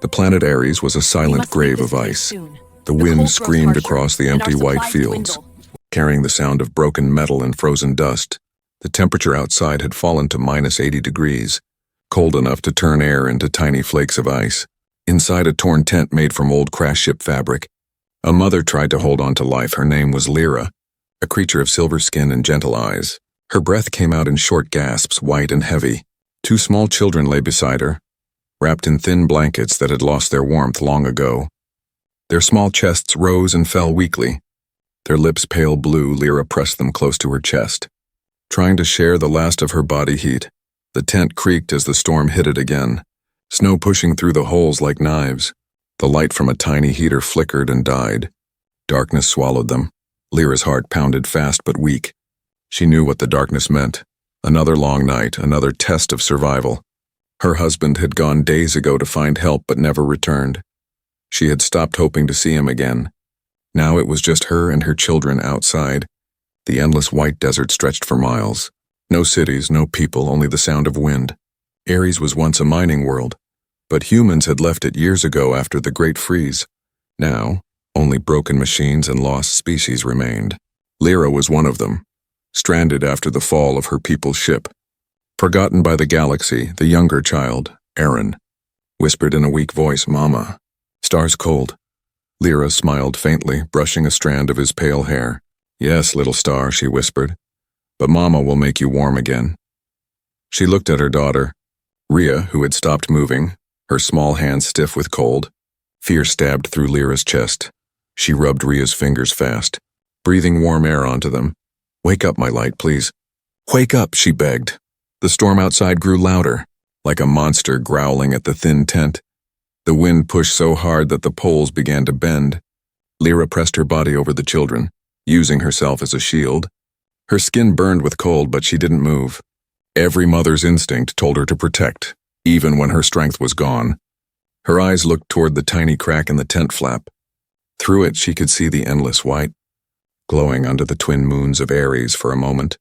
The planet Ares was a silent grave of ice. The wind screamed across the empty white fields, carrying the sound of broken metal and frozen dust. The temperature outside had fallen to -80 degrees, cold enough to turn air into tiny flakes of ice. Inside a torn tent made from old crash ship fabric, a mother tried to hold on to life. Her name was Lyra, a creature of silver skin and gentle eyes. Her breath came out in short gasps, white and heavy. 2 small children lay beside her, wrapped in thin blankets that had lost their warmth long ago. Their small chests rose and fell weakly. Their lips pale blue, Lyra pressed them close to her chest, trying to share the last of her body heat. The tent creaked as the storm hit it again, snow pushing through the holes like knives. The light from a tiny heater flickered and died. Darkness swallowed them. Lyra's heart pounded fast but weak. She knew what the darkness meant. Another long night, another test of survival. Her husband had gone days ago to find help but never returned. She had stopped hoping to see him again. Now it was just her and her children outside. The endless white desert stretched for miles. No cities, no people, only the sound of wind. Ares was once a mining world, but humans had left it years ago after the Great Freeze. Now, only broken machines and lost species remained. Lyra was one of them, stranded after the fall of her people's ship. Forgotten by the galaxy, the younger child, Aaron, whispered in a weak voice, "Mama." "Star's cold." Lyra smiled faintly, brushing a strand of his pale hair. "Yes, little star," she whispered, "but Mama will make you warm again." She looked at her daughter, Rhea, who had stopped moving, her small hands stiff with cold. Fear stabbed through Lyra's chest. She rubbed Rhea's fingers fast, breathing warm air onto them. "Wake up, my light, please." "Wake up," she begged. The storm outside grew louder, like a monster growling at the thin tent. The wind pushed so hard that the poles began to bend. Lyra pressed her body over the children, using herself as a shield. Her skin burned with cold, but she didn't move. Every mother's instinct told her to protect, even when her strength was gone. Her eyes looked toward the tiny crack in the tent flap. Through it, she could see the endless white, glowing under the twin moons of Ares for a moment.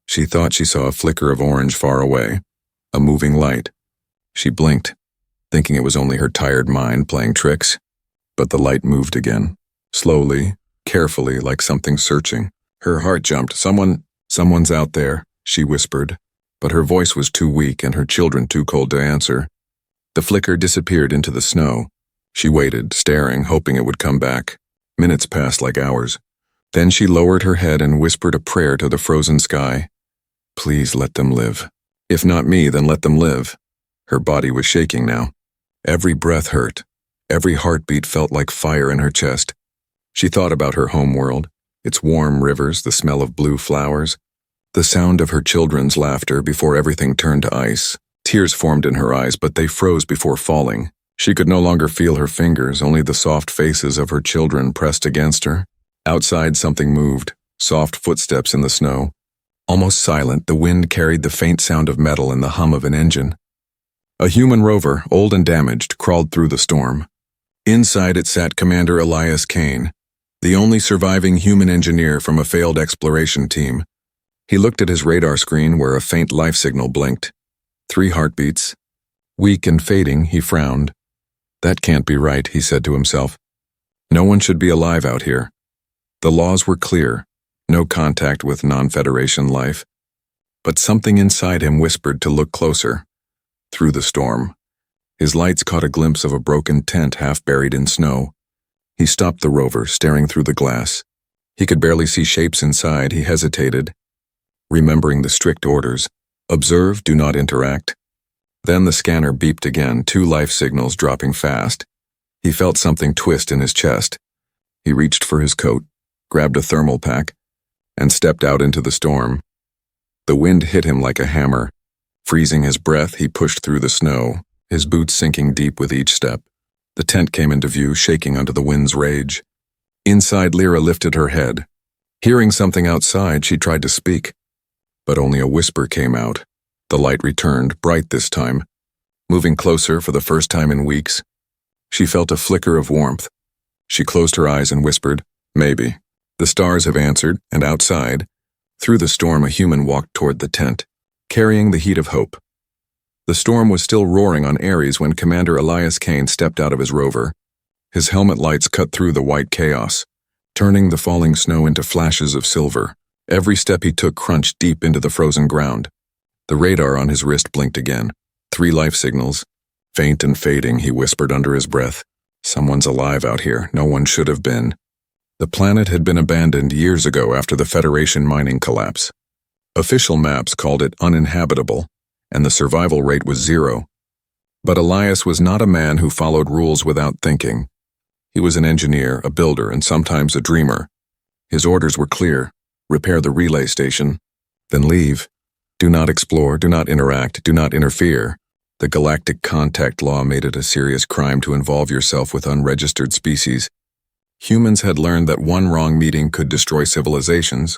She thought she saw a flicker of orange far away, a moving light. She blinked, thinking it was only her tired mind playing tricks. But the light moved again, slowly, carefully, like something searching. Her heart jumped. Someone's out there," she whispered, but her voice was too weak and her children too cold to answer. The flicker disappeared into the snow. She waited, staring, hoping it would come back. Minutes passed like hours. Then she lowered her head and whispered a prayer to the frozen sky. "Please let them live. If not me, then let them live." Her body was shaking now. Every breath hurt. Every heartbeat felt like fire in her chest. She thought about her home world, its warm rivers, the smell of blue flowers, the sound of her children's laughter before everything turned to ice. Tears formed in her eyes, but they froze before falling. She could no longer feel her fingers, only the soft faces of her children pressed against her. Outside, something moved, soft footsteps in the snow. Almost silent, the wind carried the faint sound of metal and the hum of an engine. A human rover, old and damaged, crawled through the storm. Inside it sat Commander Elias Kane, the only surviving human engineer from a failed exploration team. He looked at his radar screen where a faint life signal blinked. 3 heartbeats. Weak and fading, he frowned. "That can't be right," he said to himself. "No one should be alive out here." The laws were clear. No contact with non-Federation life. But something inside him whispered to look closer. Through the storm, his lights caught a glimpse of a broken tent half buried in snow. He stopped the rover, staring through the glass. He could barely see shapes inside. He hesitated, remembering the strict orders. Observe, do not interact. Then the scanner beeped again, 2 life signals dropping fast. He felt something twist in his chest. He reached for his coat, grabbed a thermal pack, and stepped out into the storm. The wind hit him like a hammer. Freezing his breath, he pushed through the snow, his boots sinking deep with each step. The tent came into view, shaking under the wind's rage. Inside, Lyra lifted her head. Hearing something outside, she tried to speak, but only a whisper came out. The light returned, bright this time. Moving closer for the first time in weeks, she felt a flicker of warmth. She closed her eyes and whispered, "Maybe." The stars have answered, and outside, through the storm, a human walked toward the tent, carrying the heat of hope. The storm was still roaring on Ares when Commander Elias Kane stepped out of his rover. His helmet lights cut through the white chaos, turning the falling snow into flashes of silver. Every step he took crunched deep into the frozen ground. The radar on his wrist blinked again. 3 life signals. Faint and fading, he whispered under his breath. Someone's alive out here. No one should have been. The planet had been abandoned years ago after the Federation mining collapse. Official maps called it uninhabitable, and the survival rate was 0. But Elias was not a man who followed rules without thinking. He was an engineer, a builder, and sometimes a dreamer. His orders were clear. Repair the relay station, then leave. Do not explore, do not interact, do not interfere. The galactic contact law made it a serious crime to involve yourself with unregistered species. Humans had learned that one wrong meeting could destroy civilizations.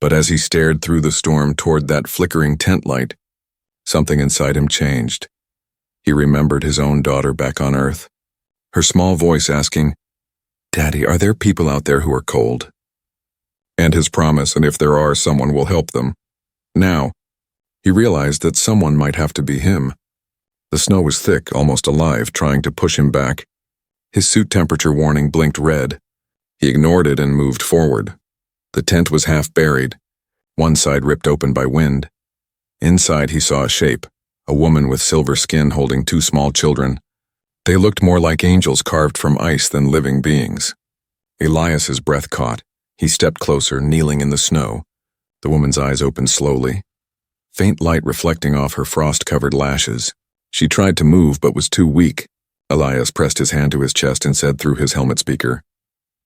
But as he stared through the storm toward that flickering tent light, something inside him changed. He remembered his own daughter back on Earth, her small voice asking, "Daddy, are there people out there who are cold?" And his promise, and if there are, someone will help them. Now, he realized that someone might have to be him. The snow was thick, almost alive, trying to push him back. His suit temperature warning blinked red. He ignored it and moved forward. The tent was half buried, one side ripped open by wind. Inside he saw a shape, a woman with silver skin holding 2 small children. They looked more like angels carved from ice than living beings. Elias's breath caught. He stepped closer, kneeling in the snow. The woman's eyes opened slowly, faint light reflecting off her frost-covered lashes. She tried to move but was too weak. Elias pressed his hand to his chest and said through his helmet speaker,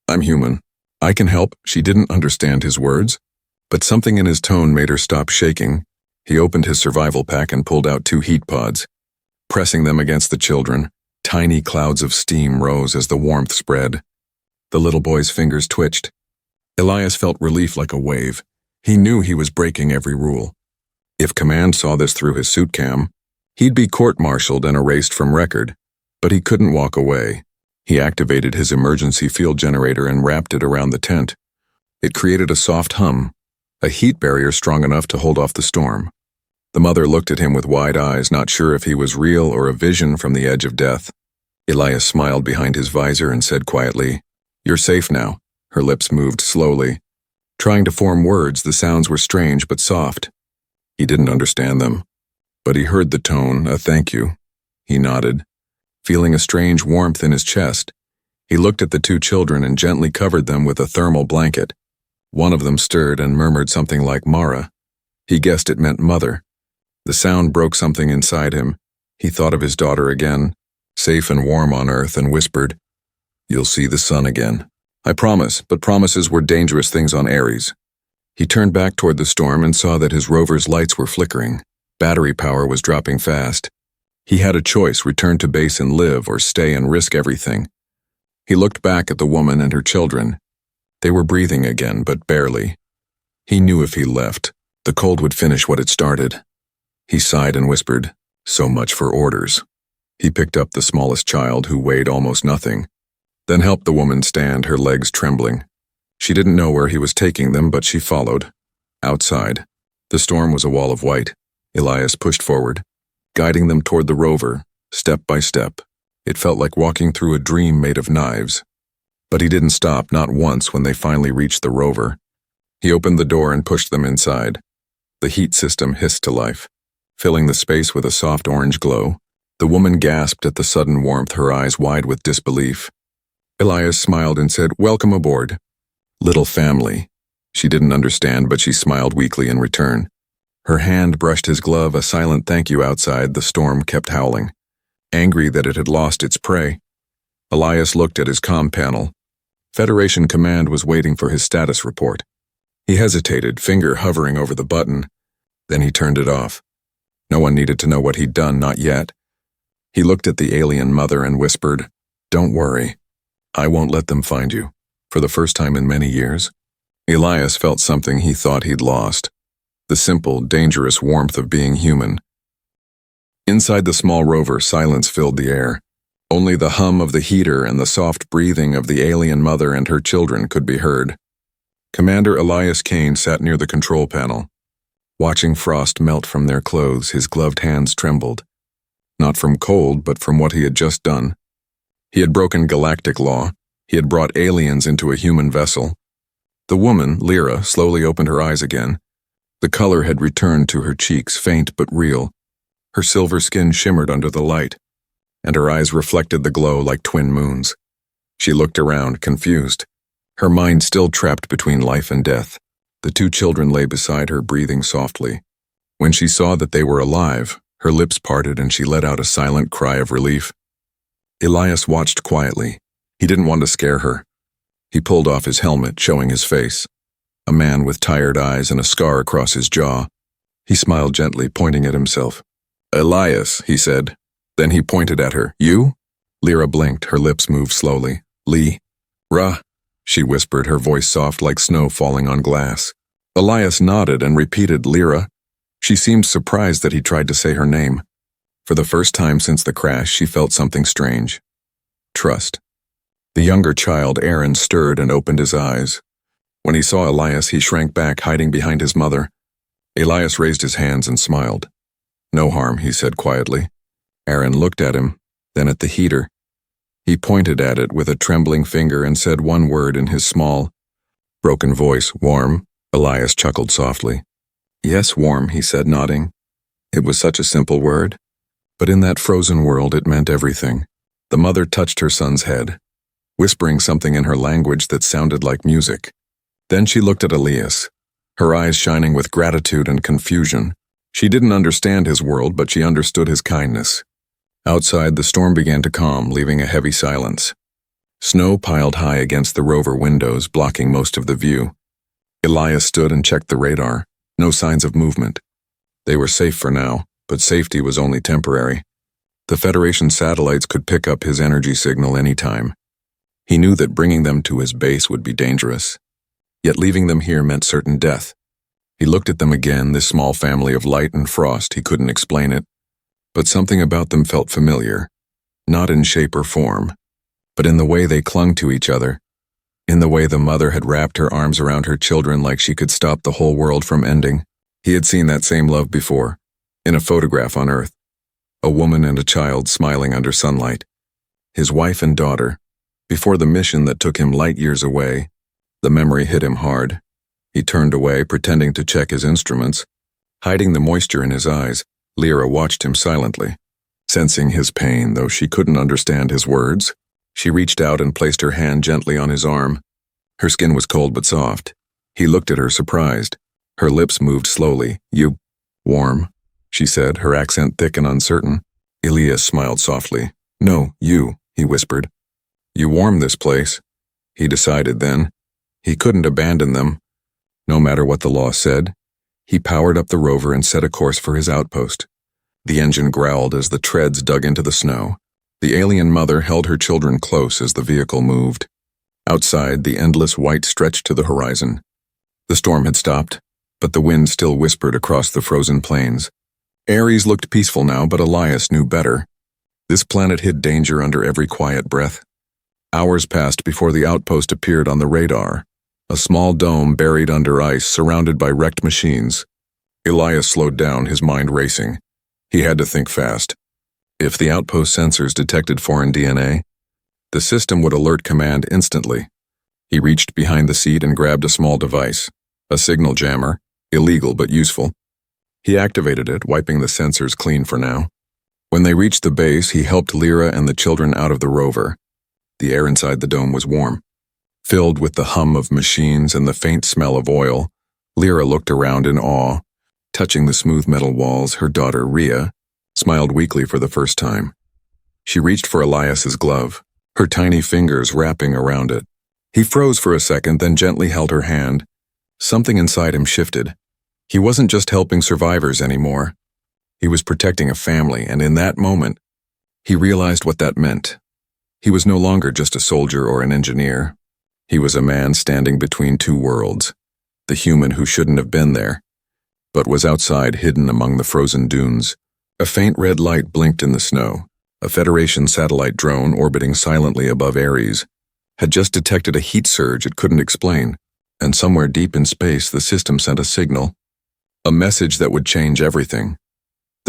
"I'm human. I can help." She didn't understand his words, but something in his tone made her stop shaking. He opened his survival pack and pulled out 2 heat pods. Pressing them against the children, tiny clouds of steam rose as the warmth spread. The little boy's fingers twitched. Elias felt relief like a wave. He knew he was breaking every rule. If Command saw this through his suit cam, he'd be court-martialed and erased from record. But he couldn't walk away. He activated his emergency field generator and wrapped it around the tent. It created a soft hum, a heat barrier strong enough to hold off the storm. The mother looked at him with wide eyes, not sure if he was real or a vision from the edge of death. Elias smiled behind his visor and said quietly, "You're safe now." Her lips moved slowly. Trying to form words, the sounds were strange but soft. He didn't understand them, but he heard the tone, a thank you. He nodded, feeling a strange warmth in his chest. He looked at the 2 children and gently covered them with a thermal blanket. One of them stirred and murmured something like Mara. He guessed it meant mother. The sound broke something inside him. He thought of his daughter again, safe and warm on Earth, and whispered, "You'll see the sun again." "I promise," but promises were dangerous things on Ares. He turned back toward the storm and saw that his rover's lights were flickering. Battery power was dropping fast. He had a choice: return to base and live, or stay and risk everything. He looked back at the woman and her children. They were breathing again, but barely. He knew if he left, the cold would finish what it started. He sighed and whispered, "So much for orders." He picked up the smallest child, who weighed almost nothing, then helped the woman stand, her legs trembling. She didn't know where he was taking them, but she followed. Outside, the storm was a wall of white. Elias pushed forward, guiding them toward the rover, step by step. It felt like walking through a dream made of knives. But he didn't stop, not once, when they finally reached the rover. He opened the door and pushed them inside. The heat system hissed to life, filling the space with a soft orange glow. The woman gasped at the sudden warmth, her eyes wide with disbelief. Elias smiled and said, "Welcome aboard. Little family." She didn't understand, but she smiled weakly in return. Her hand brushed his glove, a silent thank you. Outside, the storm kept howling, angry that it had lost its prey. Elias looked at his comm panel. Federation Command was waiting for his status report. He hesitated, finger hovering over the button. Then he turned it off. No one needed to know what he'd done, not yet. He looked at the alien mother and whispered, "Don't worry. I won't let them find you." For the first time in many years, Elias felt something he thought he'd lost. The simple, dangerous warmth of being human. Inside the small rover, silence filled the air. Only the hum of the heater and the soft breathing of the alien mother and her children could be heard. Commander Elias Kane sat near the control panel. Watching frost melt from their clothes, his gloved hands trembled. Not from cold, but from what he had just done. He had broken galactic law. He had brought aliens into a human vessel. The woman, Lyra, slowly opened her eyes again. The color had returned to her cheeks, faint but real. Her silver skin shimmered under the light, and her eyes reflected the glow like twin moons. She looked around, confused, her mind still trapped between life and death. The two children lay beside her, breathing softly. When she saw that they were alive, her lips parted and she let out a silent cry of relief. Elias watched quietly. He didn't want to scare her. He pulled off his helmet, showing his face. A man with tired eyes and a scar across his jaw. He smiled gently, pointing at himself. "Elias," he said. Then he pointed at her. "You?" Lyra blinked, her lips moved slowly. "Lee." "Ra," she whispered, her voice soft like snow falling on glass. Elias nodded and repeated, "Lyra." She seemed surprised that he tried to say her name. For the first time since the crash, she felt something strange. Trust. The younger child, Aaron, stirred and opened his eyes. When he saw Elias, he shrank back, hiding behind his mother. Elias raised his hands and smiled. "No harm," he said quietly. Aaron looked at him, then at the heater. He pointed at it with a trembling finger and said one word in his small, broken voice, "Warm." Elias chuckled softly. "Yes, warm," he said, nodding. It was such a simple word, but in that frozen world it meant everything. The mother touched her son's head, whispering something in her language that sounded like music. Then she looked at Elias, her eyes shining with gratitude and confusion. She didn't understand his world, but she understood his kindness. Outside, the storm began to calm, leaving a heavy silence. Snow piled high against the rover windows, blocking most of the view. Elias stood and checked the radar. No signs of movement. They were safe for now, but safety was only temporary. The Federation satellites could pick up his energy signal any time. He knew that bringing them to his base would be dangerous. Yet leaving them here meant certain death. He looked at them again, this small family of light and frost. He couldn't explain it, but something about them felt familiar. Not in shape or form, but in the way they clung to each other. In the way the mother had wrapped her arms around her children like she could stop the whole world from ending. He had seen that same love before, in a photograph on Earth. A woman and a child smiling under sunlight. His wife and daughter. Before the mission that took him light years away, the memory hit him hard. He turned away, pretending to check his instruments. Hiding the moisture in his eyes, Lyra watched him silently. Sensing his pain, though she couldn't understand his words, she reached out and placed her hand gently on his arm. Her skin was cold but soft. He looked at her, surprised. Her lips moved slowly. "You, warm," she said, her accent thick and uncertain. Elias smiled softly. "No, you," he whispered. "You warm this place." He decided then. He couldn't abandon them, no matter what the law said. He powered up the rover and set a course for his outpost. The engine growled as the treads dug into the snow. The alien mother held her children close as the vehicle moved. Outside, the endless white stretched to the horizon. The storm had stopped, but the wind still whispered across the frozen plains. Ares looked peaceful now, but Elias knew better. This planet hid danger under every quiet breath. Hours passed before the outpost appeared on the radar, a small dome buried under ice surrounded by wrecked machines. Elias slowed down, his mind racing. He had to think fast. If the outpost sensors detected foreign DNA, the system would alert command instantly. He reached behind the seat and grabbed a small device, a signal jammer, illegal but useful. He activated it, wiping the sensors clean for now. When they reached the base, he helped Lyra and the children out of the rover. The air inside the dome was warm. Filled with the hum of machines and the faint smell of oil, Lyra looked around in awe. Touching the smooth metal walls, her daughter, Rhea, smiled weakly for the first time. She reached for Elias's glove, her tiny fingers wrapping around it. He froze for a second, then gently held her hand. Something inside him shifted. He wasn't just helping survivors anymore. He was protecting a family, and in that moment, he realized what that meant. He was no longer just a soldier or an engineer. He was a man standing between two worlds, the human who shouldn't have been there, but was outside, hidden among the frozen dunes. A faint red light blinked in the snow. A Federation satellite drone orbiting silently above Ares had just detected a heat surge it couldn't explain, and somewhere deep in space the system sent a signal, a message that would change everything.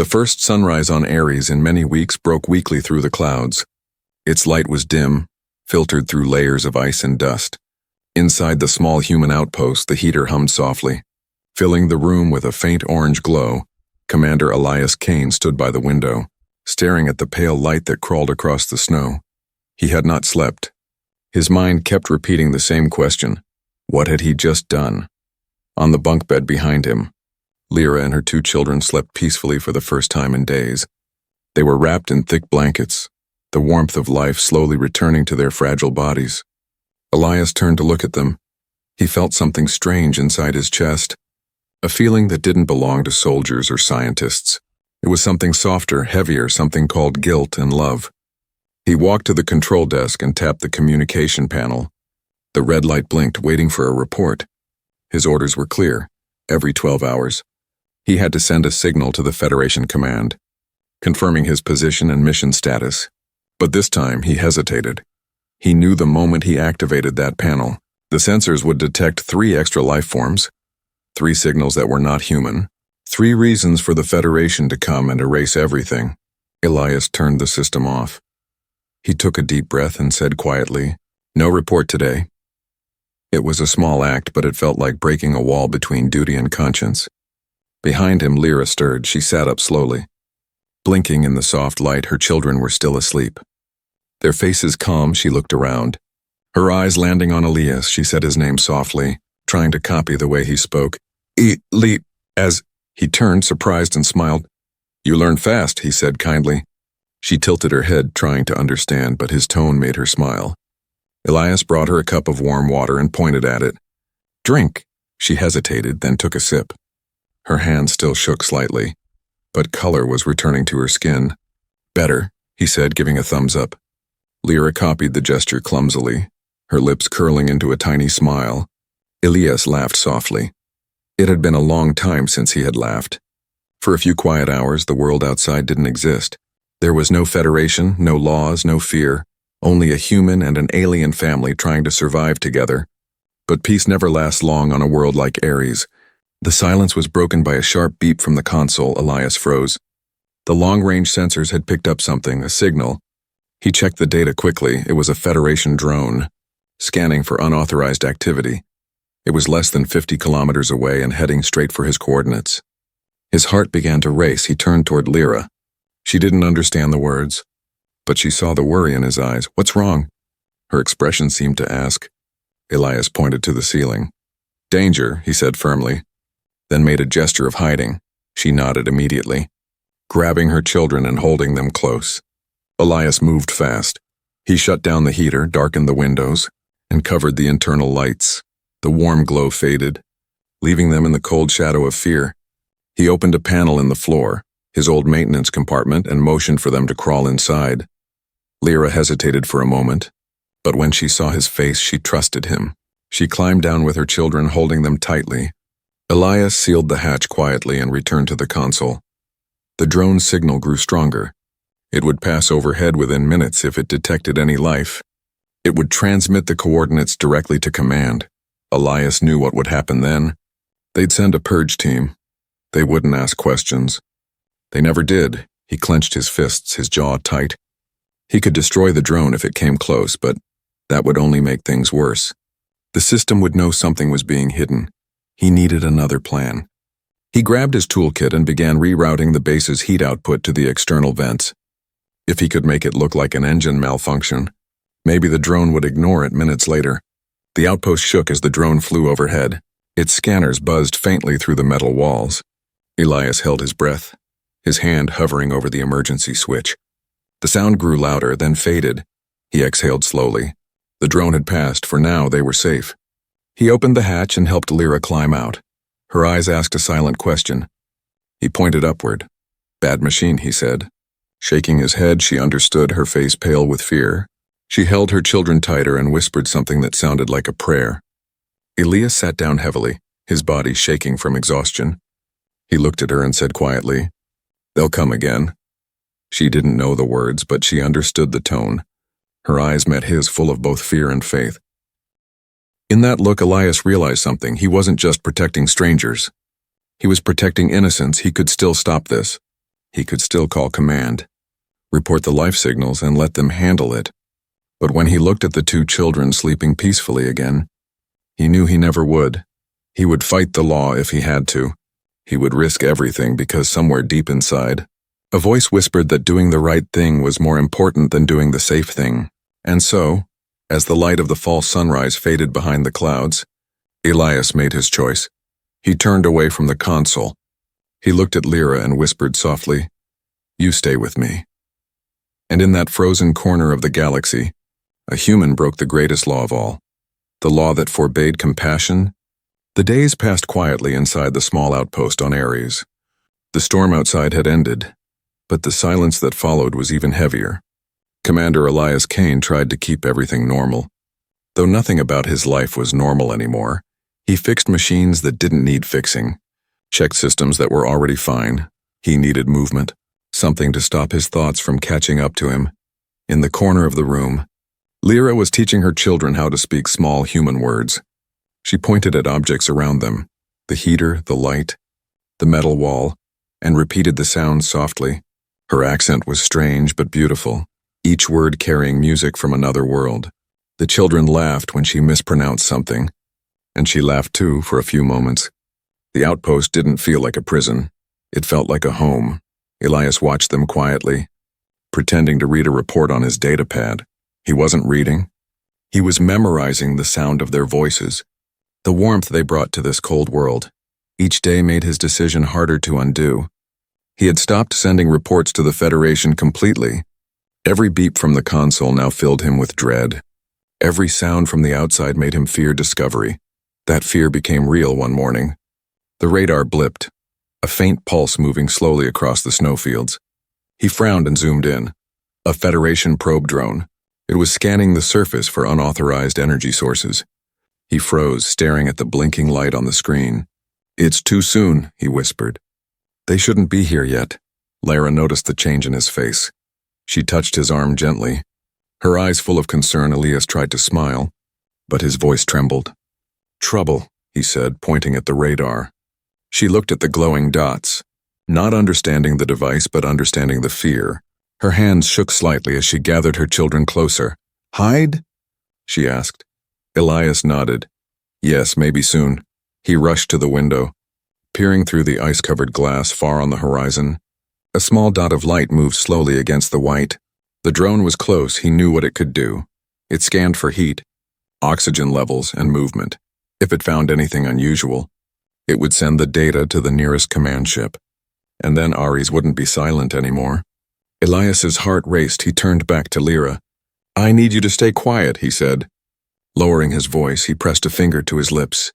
The first sunrise on Aries in many weeks broke weakly through the clouds. Its light was dim, filtered through layers of ice and dust. Inside the small human outpost, the heater hummed softly. Filling the room with a faint orange glow, Commander Elias Kane stood by the window, staring at the pale light that crawled across the snow. He had not slept. His mind kept repeating the same question. What had he just done? On the bunk bed behind him, Lyra and her 2 children slept peacefully for the first time in days. They were wrapped in thick blankets, the warmth of life slowly returning to their fragile bodies. Elias turned to look at them. He felt something strange inside his chest, a feeling that didn't belong to soldiers or scientists. It was something softer, heavier, something called guilt and love. He walked to the control desk and tapped the communication panel. The red light blinked, waiting for a report. His orders were clear. Every 12 hours, he had to send a signal to the Federation command, confirming his position and mission status. But this time, he hesitated. He knew the moment he activated that panel, the sensors would detect 3 extra life forms, 3 signals that were not human, 3 reasons for the Federation to come and erase everything. Elias turned the system off. He took a deep breath and said quietly, "No report today." It was a small act, but it felt like breaking a wall between duty and conscience. Behind him, Lyra stirred. She sat up slowly. Blinking in the soft light, her children were still asleep. Their faces calm, she looked around. Her eyes landing on Elias, she said his name softly, trying to copy the way he spoke. As he turned, surprised, and smiled. "You learn fast," he said kindly. She tilted her head, trying to understand, but his tone made her smile. Elias brought her a cup of warm water and pointed at it. "Drink." She hesitated, then took a sip. Her hand still shook slightly, but color was returning to her skin. "Better," he said, giving a thumbs up. Lyra copied the gesture clumsily, her lips curling into a tiny smile. Elias laughed softly. It had been a long time since he had laughed. For a few quiet hours, the world outside didn't exist. There was no Federation, no laws, no fear, only a human and an alien family trying to survive together. But peace never lasts long on a world like Aries. The silence was broken by a sharp beep from the console. Elias froze. The long-range sensors had picked up something, a signal. He checked the data quickly. It was a Federation drone, scanning for unauthorized activity. It was less than 50 kilometers away and heading straight for his coordinates. His heart began to race. He turned toward Lyra. She didn't understand the words, but she saw the worry in his eyes. "What's wrong?" Her expression seemed to ask. Elias pointed to the ceiling. "Danger," he said firmly, then made a gesture of hiding. She nodded immediately, grabbing her children and holding them close. Elias moved fast. He shut down the heater, darkened the windows, and covered the internal lights. The warm glow faded, leaving them in the cold shadow of fear. He opened a panel in the floor, his old maintenance compartment, and motioned for them to crawl inside. Lyra hesitated for a moment, but when she saw his face, she trusted him. She climbed down with her children, holding them tightly. Elias sealed the hatch quietly and returned to the console. The drone's signal grew stronger. It would pass overhead within minutes if it detected any life. It would transmit the coordinates directly to command. Elias knew what would happen then. They'd send a purge team. They wouldn't ask questions. They never did. He clenched his fists, his jaw tight. He could destroy the drone if it came close, but that would only make things worse. The system would know something was being hidden. He needed another plan. He grabbed his toolkit and began rerouting the base's heat output to the external vents. If he could make it look like an engine malfunction, maybe the drone would ignore it minutes later. The outpost shook as the drone flew overhead. Its scanners buzzed faintly through the metal walls. Elias held his breath, his hand hovering over the emergency switch. The sound grew louder, then faded. He exhaled slowly. The drone had passed. For now, they were safe. He opened the hatch and helped Lyra climb out. Her eyes asked a silent question. He pointed upward. "Bad machine," he said. Shaking his head, she understood, her face pale with fear. She held her children tighter and whispered something that sounded like a prayer. Elias sat down heavily, his body shaking from exhaustion. He looked at her and said quietly, "They'll come again." She didn't know the words, but she understood the tone. Her eyes met his, full of both fear and faith. In that look, Elias realized something. He wasn't just protecting strangers. He was protecting innocence. He could still stop this. He could still call command, report the life signals, and let them handle it. But when he looked at the two children sleeping peacefully again, he knew he never would. He would fight the law if he had to. He would risk everything because somewhere deep inside, a voice whispered that doing the right thing was more important than doing the safe thing. And so, as the light of the false sunrise faded behind the clouds, Elias made his choice. He turned away from the console. He looked at Lyra and whispered softly, "You stay with me." And in that frozen corner of the galaxy, a human broke the greatest law of all, the law that forbade compassion. The days passed quietly inside the small outpost on Ares. The storm outside had ended, but the silence that followed was even heavier. Commander Elias Kane tried to keep everything normal. Though nothing about his life was normal anymore, he fixed machines that didn't need fixing, checked systems that were already fine. He needed movement, something to stop his thoughts from catching up to him. In the corner of the room, Lyra was teaching her children how to speak small human words. She pointed at objects around them, the heater, the light, the metal wall, and repeated the sounds softly. Her accent was strange but beautiful, each word carrying music from another world. The children laughed when she mispronounced something, and she laughed too for a few moments. The outpost didn't feel like a prison. It felt like a home. Elias watched them quietly, pretending to read a report on his datapad. He wasn't reading. He was memorizing the sound of their voices, the warmth they brought to this cold world. Each day made his decision harder to undo. He had stopped sending reports to the Federation completely. Every beep from the console now filled him with dread. Every sound from the outside made him fear discovery. That fear became real one morning. The radar blipped, a faint pulse moving slowly across the snowfields. He frowned and zoomed in. A Federation probe drone. It was scanning the surface for unauthorized energy sources. He froze, staring at the blinking light on the screen. "It's too soon," he whispered. "They shouldn't be here yet." Lyra noticed the change in his face. She touched his arm gently. Her eyes full of concern, Elias tried to smile, but his voice trembled. "Trouble," he said, pointing at the radar. She looked at the glowing dots, not understanding the device but understanding the fear. Her hands shook slightly as she gathered her children closer. "Hide?" she asked. Elias nodded. "Yes, maybe soon." He rushed to the window. Peering through the ice-covered glass far on the horizon, a small dot of light moved slowly against the white. The drone was close. He knew what it could do. It scanned for heat, oxygen levels, and movement. If it found anything unusual, it would send the data to the nearest command ship. And then Ares wouldn't be silent anymore. Elias's heart raced. He turned back to Lyra. "I need you to stay quiet," he said. Lowering his voice, he pressed a finger to his lips.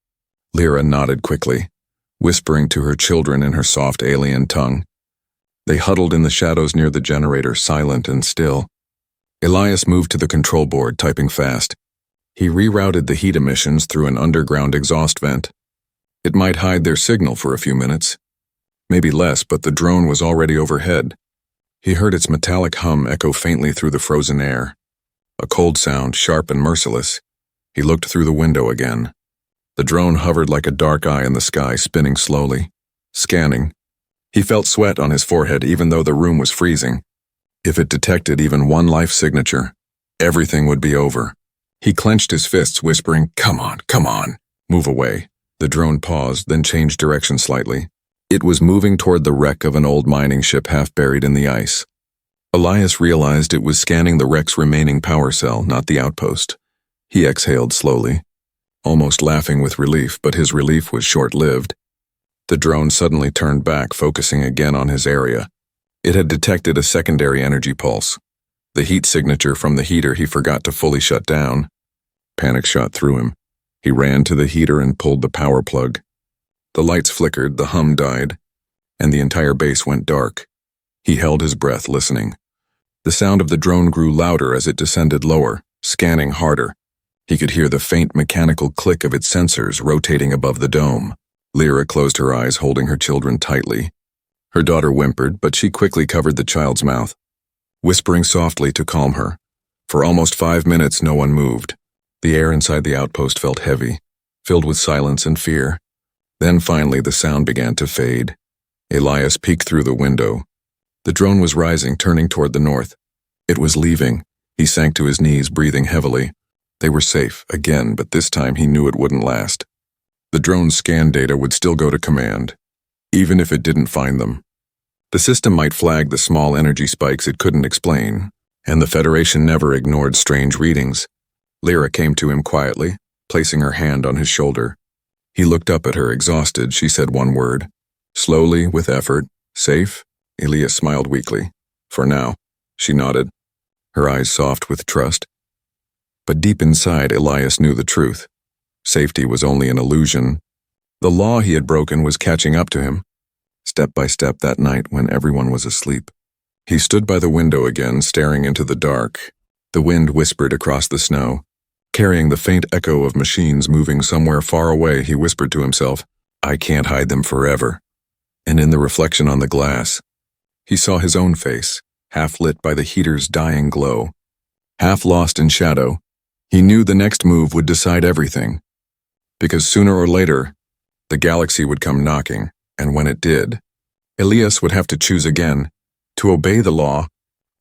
Lyra nodded quickly, whispering to her children in her soft alien tongue. They huddled in the shadows near the generator, silent and still. Elias moved to the control board, typing fast. He rerouted the heat emissions through an underground exhaust vent. It might hide their signal for a few minutes, maybe less, but the drone was already overhead. He heard its metallic hum echo faintly through the frozen air. A cold sound, sharp and merciless. He looked through the window again. The drone hovered like a dark eye in the sky, spinning slowly, scanning. He felt sweat on his forehead even though the room was freezing. If it detected even one life signature, everything would be over. He clenched his fists, whispering, come on, move away." The drone paused, then changed direction slightly. It was moving toward the wreck of an old mining ship half buried in the ice. Elias realized it was scanning the wreck's remaining power cell, not the outpost. He exhaled slowly, almost laughing with relief, but his relief was short-lived. The drone suddenly turned back, focusing again on his area. It had detected a secondary energy pulse, the heat signature from the heater he forgot to fully shut down. Panic shot through him. He ran to the heater and pulled the power plug. The lights flickered, the hum died, and the entire base went dark. He held his breath, listening. The sound of the drone grew louder as it descended lower, scanning harder. He could hear the faint mechanical click of its sensors rotating above the dome. Lyra closed her eyes, holding her children tightly. Her daughter whimpered, but she quickly covered the child's mouth, whispering softly to calm her. For almost 5 minutes, no one moved. The air inside the outpost felt heavy, filled with silence and fear. Then finally the sound began to fade. Elias peeked through the window. The drone was rising, turning toward the north. It was leaving. He sank to his knees, breathing heavily. They were safe, again, but this time he knew it wouldn't last. The drone's scan data would still go to command, even if it didn't find them. The system might flag the small energy spikes it couldn't explain, and the Federation never ignored strange readings. Lyra came to him quietly, placing her hand on his shoulder. He looked up at her, exhausted. She said one word. Slowly, with effort. Safe? Elias smiled weakly. For now. She nodded, her eyes soft with trust. But deep inside, Elias knew the truth. Safety was only an illusion. The law he had broken was catching up to him, step by step that night when everyone was asleep. He stood by the window again, staring into the dark. The wind whispered across the snow. Carrying the faint echo of machines moving somewhere far away, he whispered to himself, I can't hide them forever. And in the reflection on the glass, he saw his own face, half lit by the heater's dying glow. Half lost in shadow, he knew the next move would decide everything. Because sooner or later, the galaxy would come knocking, and when it did, Elias would have to choose again, to obey the law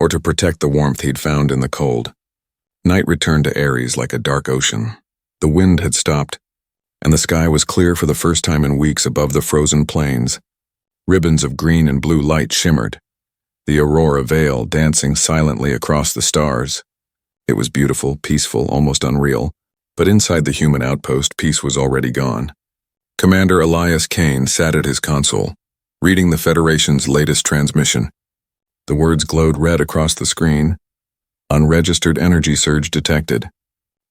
or to protect the warmth he'd found in the cold. Night returned to Ares like a dark ocean. The wind had stopped, and the sky was clear for the first time in weeks above the frozen plains. Ribbons of green and blue light shimmered, the aurora veil dancing silently across the stars. It was beautiful, peaceful, almost unreal, but inside the human outpost, peace was already gone. Commander Elias Kane sat at his console, reading the Federation's latest transmission. The words glowed red across the screen. Unregistered energy surge detected.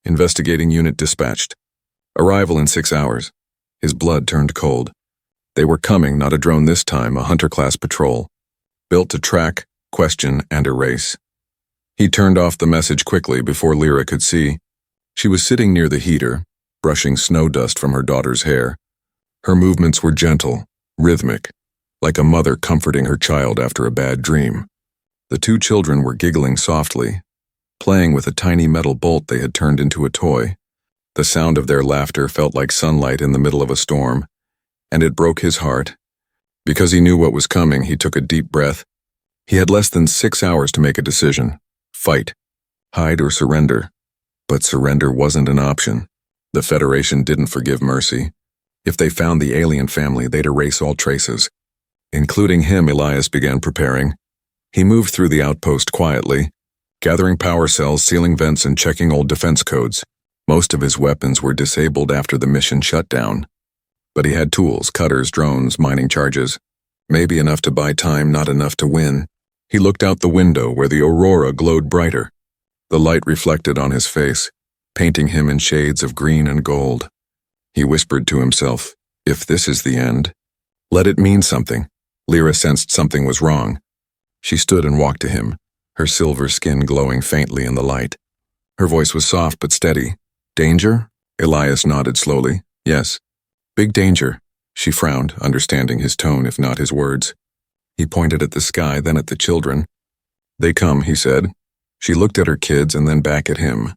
Investigating unit dispatched. Arrival in 6 hours. His blood turned cold. They were coming, not a drone this time, a Hunter-class patrol, built to track, question, and erase. He turned off the message quickly before Lyra could see. She was sitting near the heater, brushing snow dust from her daughter's hair. Her movements were gentle, rhythmic, like a mother comforting her child after a bad dream. The two children were giggling softly, playing with a tiny metal bolt they had turned into a toy. The sound of their laughter felt like sunlight in the middle of a storm, and it broke his heart. Because he knew what was coming, he took a deep breath. He had less than 6 hours to make a decision. Fight, hide, or surrender. But surrender wasn't an option. The Federation didn't forgive mercy. If they found the alien family, they'd erase all traces. Including him, Elias began preparing. He moved through the outpost quietly, gathering power cells, sealing vents, and checking old defense codes. Most of his weapons were disabled after the mission shut down. But he had tools, cutters, drones, mining charges. Maybe enough to buy time, not enough to win. He looked out the window where the aurora glowed brighter. The light reflected on his face, painting him in shades of green and gold. He whispered to himself, if this is the end, let it mean something. Lyra sensed something was wrong. She stood and walked to him, her silver skin glowing faintly in the light. Her voice was soft but steady. Danger? Elias nodded slowly. Yes. Big danger. She frowned, understanding his tone if not his words. He pointed at the sky, then at the children. They come, he said. She looked at her kids and then back at him,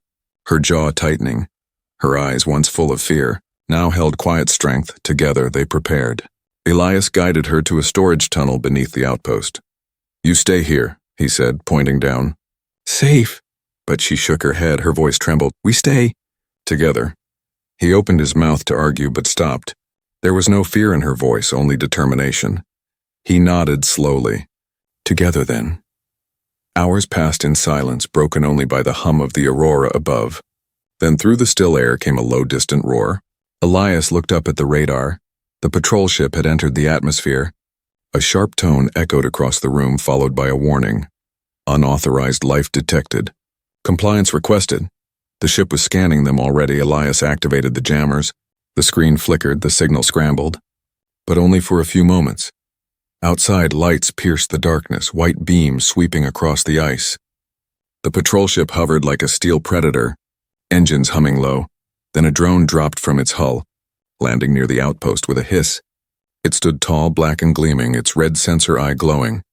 her jaw tightening. Her eyes, once full of fear, now held quiet strength. Together they prepared. Elias guided her to a storage tunnel beneath the outpost. You stay here, he said, pointing down. Safe. But she shook her head, her voice trembled. We stay. Together. He opened his mouth to argue but stopped. There was no fear in her voice, only determination. He nodded slowly. Together then. Hours passed in silence, broken only by the hum of the aurora above. Then through the still air came a low, distant roar. Elias looked up at the radar. The patrol ship had entered the atmosphere. A sharp tone echoed across the room, followed by a warning. Unauthorized life detected. Compliance requested. The ship was scanning them already. Elias activated the jammers. The screen flickered, the signal scrambled. But only for a few moments. Outside, lights pierced the darkness, white beams sweeping across the ice. The patrol ship hovered like a steel predator, engines humming low. Then a drone dropped from its hull, landing near the outpost with a hiss. It stood tall, black and gleaming, its red sensor eye glowing.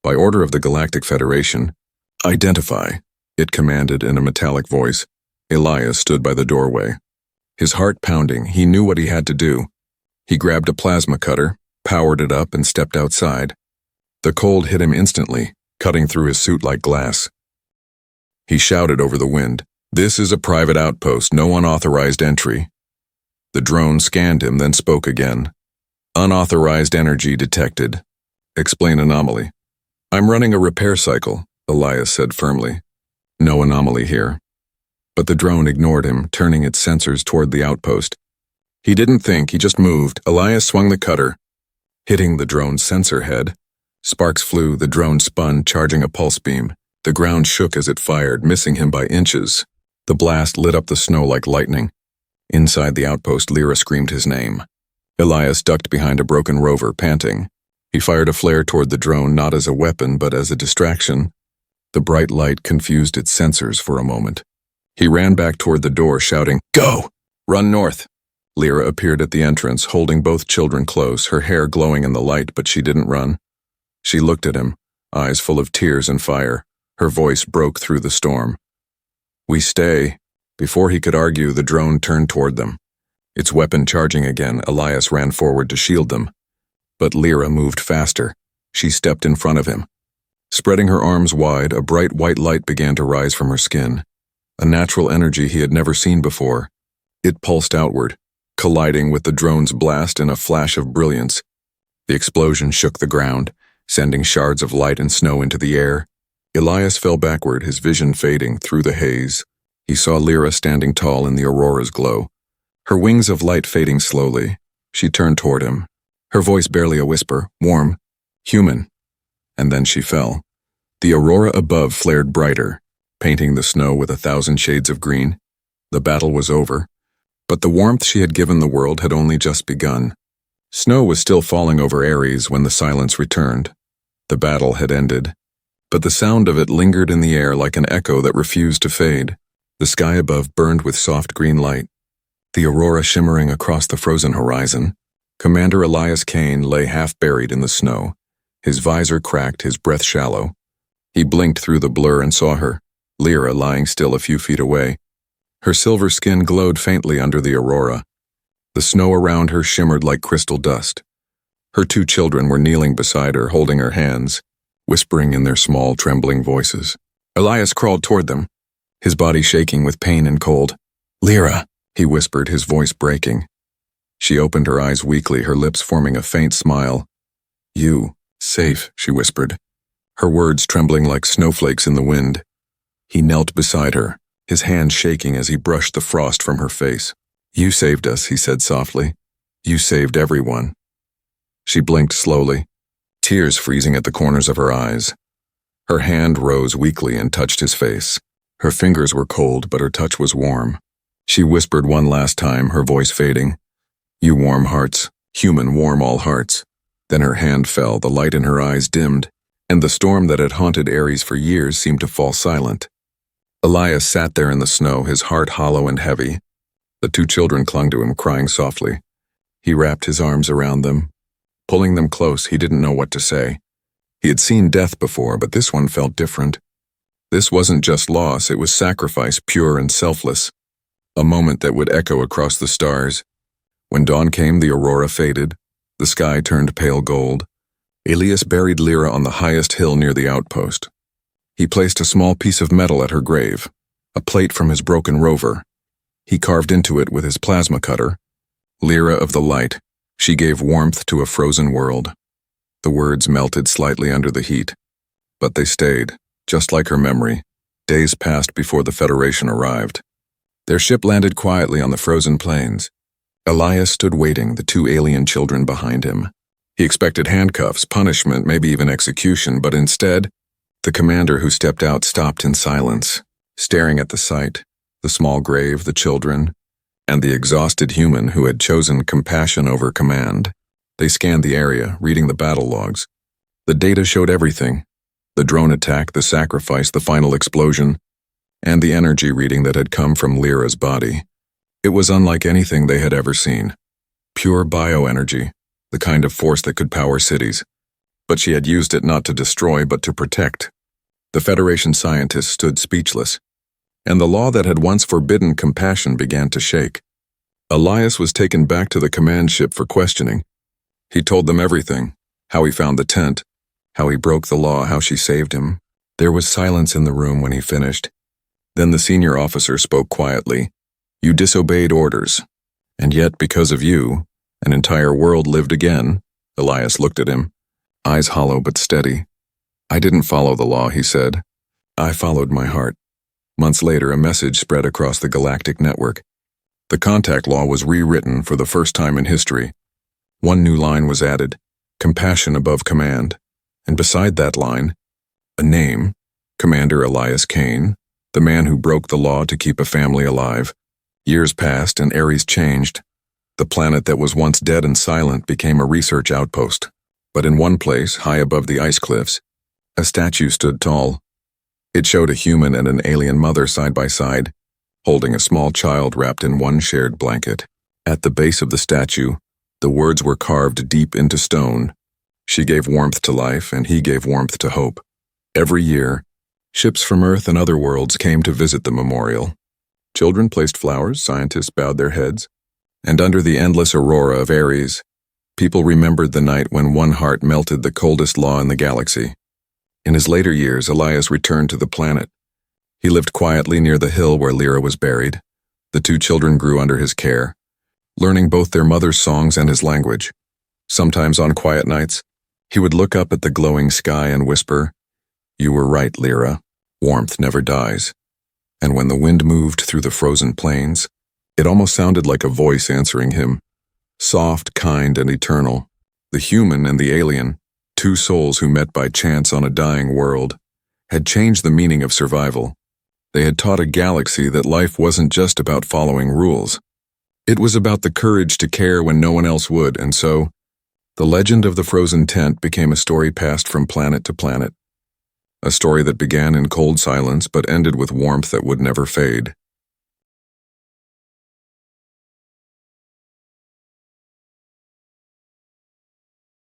By order of the Galactic Federation, identify, it commanded in a metallic voice. Elias stood by the doorway. His heart pounding, he knew what he had to do. He grabbed a plasma cutter, powered it up, and stepped outside. The cold hit him instantly, cutting through his suit like glass. He shouted over the wind, "This is a private outpost, no unauthorized entry." The drone scanned him, then spoke again. "Unauthorized energy detected. Explain anomaly." "I'm running a repair cycle," Elias said firmly. "No anomaly here." But the drone ignored him, turning its sensors toward the outpost. He didn't think, he just moved. Elias swung the cutter, hitting the drone's sensor head. Sparks flew, the drone spun, charging a pulse beam. The ground shook as it fired, missing him by inches. The blast lit up the snow like lightning. Inside the outpost, Lyra screamed his name. Elias ducked behind a broken rover, panting. He fired a flare toward the drone, not as a weapon, but as a distraction. The bright light confused its sensors for a moment. He ran back toward the door, shouting, "Go! Run north!" Lyra appeared at the entrance, holding both children close, her hair glowing in the light, but she didn't run. She looked at him, eyes full of tears and fire. Her voice broke through the storm. "We stay." Before he could argue, the drone turned toward them. Its weapon charging again, Elias ran forward to shield them. But Lyra moved faster. She stepped in front of him. Spreading her arms wide, a bright white light began to rise from her skin. A natural energy he had never seen before. It pulsed outward, colliding with the drone's blast in a flash of brilliance. The explosion shook the ground, sending shards of light and snow into the air. Elias fell backward, his vision fading through the haze. He saw Lyra standing tall in the aurora's glow. Her wings of light fading slowly. She turned toward him, her voice barely a whisper, warm, human. And then she fell. The aurora above flared brighter, painting the snow with 1,000 shades of green. The battle was over, but the warmth she had given the world had only just begun. Snow was still falling over Ares when the silence returned. The battle had ended, but the sound of it lingered in the air like an echo that refused to fade. The sky above burned with soft green light, the aurora shimmering across the frozen horizon. Commander Elias Kane lay half buried in the snow, his visor cracked, his breath shallow. He blinked through the blur and saw her, Lyra, lying still a few feet away. Her silver skin glowed faintly under the aurora. The snow around her shimmered like crystal dust. Her 2 children were kneeling beside her, holding her hands, whispering in their small, trembling voices. Elias crawled toward them, his body shaking with pain and cold. "Lyra," he whispered, his voice breaking. She opened her eyes weakly, her lips forming a faint smile. "You, safe," she whispered, her words trembling like snowflakes in the wind. He knelt beside her, his hand shaking as he brushed the frost from her face. "You saved us," he said softly. "You saved everyone." She blinked slowly, tears freezing at the corners of her eyes. Her hand rose weakly and touched his face. Her fingers were cold, but her touch was warm. She whispered one last time, her voice fading. "You warm hearts, human warm all hearts." Then her hand fell, the light in her eyes dimmed, and the storm that had haunted Ares for years seemed to fall silent. Elias sat there in the snow, his heart hollow and heavy. The 2 children clung to him, crying softly. He wrapped his arms around them. Pulling them close, he didn't know what to say. He had seen death before, but this one felt different. This wasn't just loss, it was sacrifice, pure and selfless. A moment that would echo across the stars. When dawn came, the aurora faded. The sky turned pale gold. Elias buried Lyra on the highest hill near the outpost. He placed a small piece of metal at her grave, a plate from his broken rover. He carved into it with his plasma cutter. "Lyra of the light, she gave warmth to a frozen world." The words melted slightly under the heat, but they stayed, just like her memory. Days passed before the Federation arrived. Their ship landed quietly on the frozen plains. Elias stood waiting, the 2 alien children behind him. He expected handcuffs, punishment, maybe even execution, but instead, the commander who stepped out stopped in silence, staring at the site, the small grave, the children, and the exhausted human who had chosen compassion over command. They scanned the area, reading the battle logs. The data showed everything: the drone attack, the sacrifice, the final explosion, and the energy reading that had come from Lyra's body. It was unlike anything they had ever seen. Pure bioenergy, the kind of force that could power cities. But she had used it not to destroy, but to protect. The Federation scientists stood speechless, and the law that had once forbidden compassion began to shake. Elias was taken back to the command ship for questioning. He told them everything: how he found the tent, how he broke the law, how she saved him. There was silence in the room when he finished. Then the senior officer spoke quietly. You disobeyed orders. And yet, because of you, an entire world lived again. Elias looked at him, eyes hollow but steady. I didn't follow the law, he said. I followed my heart. Months later, a message spread across the galactic network. The contact law was rewritten for the first time in history. One new line was added, compassion above command. And beside that line, a name, Commander Elias Kane, the man who broke the law to keep a family alive. Years passed and Ares changed. The planet that was once dead and silent became a research outpost. But in one place, high above the ice cliffs, a statue stood tall. It showed a human and an alien mother side by side, holding a small child wrapped in one shared blanket. At the base of the statue, the words were carved deep into stone. She gave warmth to life, and he gave warmth to hope. Every year, ships from Earth and other worlds came to visit the memorial. Children placed flowers, scientists bowed their heads, and under the endless aurora of Ares, people remembered the night when one heart melted the coldest law in the galaxy. In his later years, Elias returned to the planet. He lived quietly near the hill where Lyra was buried. The two children grew under his care, learning both their mother's songs and his language. Sometimes on quiet nights, he would look up at the glowing sky and whisper, "You were right, Lyra. Warmth never dies." And when the wind moved through the frozen plains, it almost sounded like a voice answering him. Soft, kind, and eternal. The human and the alien, two souls who met by chance on a dying world, had changed the meaning of survival. They had taught a galaxy that life wasn't just about following rules. It was about the courage to care when no one else would, and so, the legend of the frozen tent became a story passed from planet to planet. A story that began in cold silence but ended with warmth that would never fade.